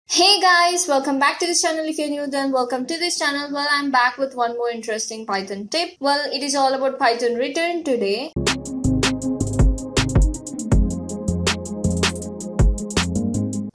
Hey guys, welcome back to this channel. If you're new, then welcome to this channel. Well, I'm back with one more interesting Python tip. Well, it is all about Python return today.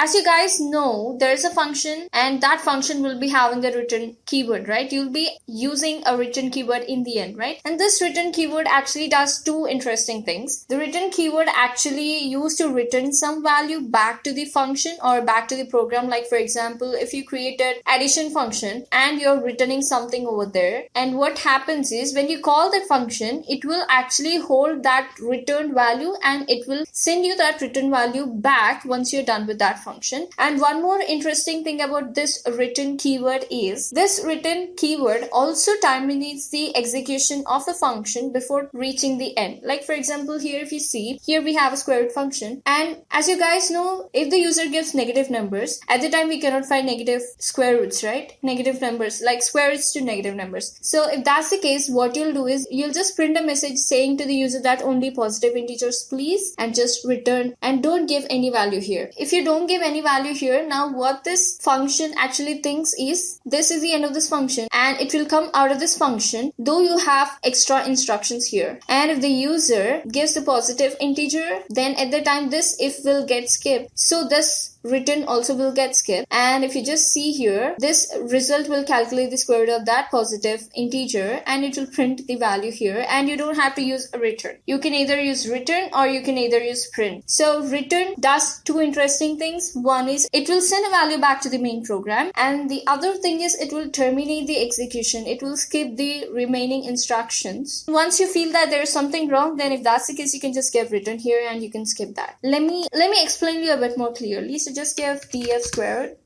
As you guys know, there is a function and that function will be having a return keyword, right? You'll be using a return keyword in the end, right? And this return keyword actually does two interesting things. The return keyword actually used to return some value back to the function or back to the program. Like for example, if you created addition function and you're returning something over there, and what happens is when you call that function, it will actually hold that returned value and it will send you that return value back once you're done with that function. And one more interesting thing about this return keyword is this return keyword also terminates the execution of a function before reaching the end. Like for example, here if you see, here we have a square root function, and as you guys know, if the user gives negative numbers, at the time we cannot find negative square roots, right? Negative numbers, like square roots to negative numbers. So if that's the case, what you'll do is you'll just print a message saying to the user that only positive integers please, and just return and don't give any value here. If you don't give any value here, now what this function actually thinks is this is the end of this function and it will come out of this function though you have extra instructions here. And if the user gives the positive integer, then at the time this if will get skipped, so this return also will get skipped. And if you just see here, this result will calculate the square root of that positive integer and it will print the value here, and you don't have to use a return. You can either use return or you can either use print. So return does two interesting things. One is it will send a value back to the main program, and the other thing is it will terminate the execution. It will skip the remaining instructions. Once you feel that there is something wrong, then if that's the case, you can just give return here and you can skip that. Let me explain you a bit more clearly. So just give df square root.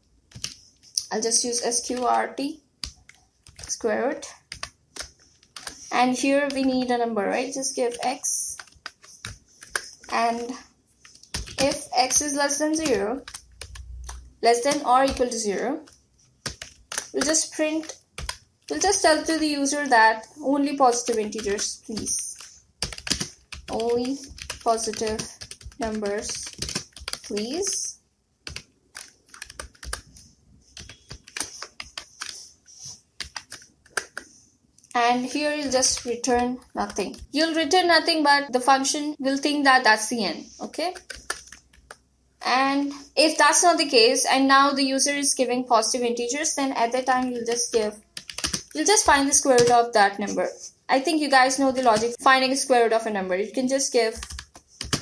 I'll just use sqrt square root, and here we need a number, right? Just give x, and if x is less than 0, less than or equal to 0, we'll just tell to the user that only positive integers please, only positive numbers please. And here you'll just return nothing. You'll return nothing, but the function will think that that's the end, okay? And if that's not the case, and now the user is giving positive integers, then at that time you'll just find the square root of that number. I think you guys know the logic finding a square root of a number. You can just give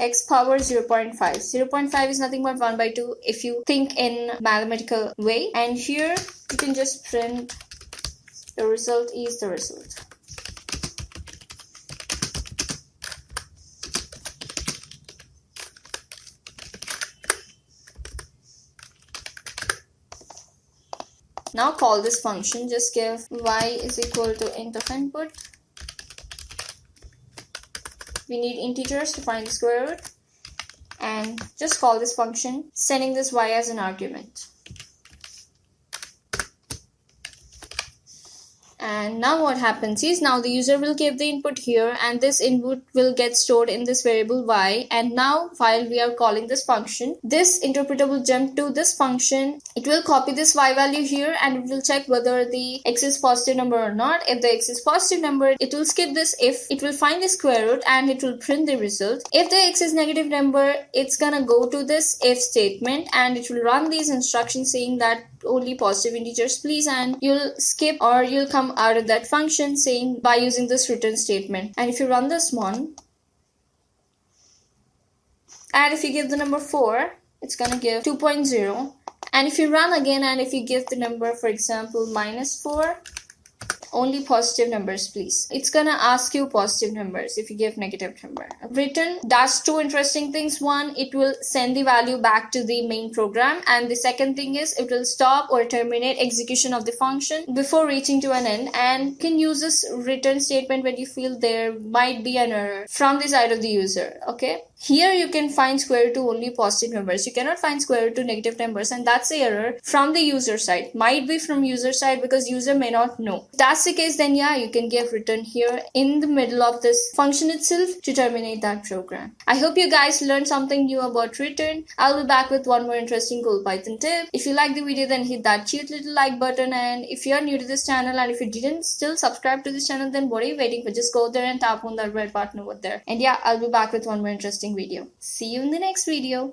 x power 0.5. 0.5 is nothing but 1 by 2 if you think in mathematical way. And here you can just print the result is the result. Now call this function. Just give y is equal to int of input. We need integers to find the square root, and just call this function, sending this y as an argument. And now what happens is, now the user will give the input here, and this input will get stored in this variable y. And now while we are calling this function, this interpreter will jump to this function. It will copy this y value here and it will check whether the x is positive number or not. If the x is positive number, it will skip this if, it will find the square root and it will print the result. If the x is negative number, it's gonna go to this if statement and it will run these instructions saying that only positive integers please, and you'll skip or you'll come out of that function saying by using this return statement. And if you run this one, and if you give the number 4, it's gonna give 2.0. And if you run again and if you give the number, for example, -4, only positive numbers please, it's gonna ask you positive numbers if you give negative number. Return does two interesting things. One, it will send the value back to the main program, and the second thing is it will stop or terminate execution of the function before reaching to an end. And you can use this return statement when you feel there might be an error from the side of the user, okay? Here you can find square root to only positive numbers. You cannot find square root to negative numbers, and that's the error from the user side. Might be from user side because user may not know. If that's the case, then yeah, you can give return here in the middle of this function itself to terminate that program. I hope you guys learned something new about return. I'll be back with one more interesting cool Python tip. If you like the video, then hit that cute little like button, and if you're new to this channel and if you didn't still subscribe to this channel, then what are you waiting for? Just go there and tap on that red button over there. And yeah, I'll be back with one more interesting video. See you in the next video.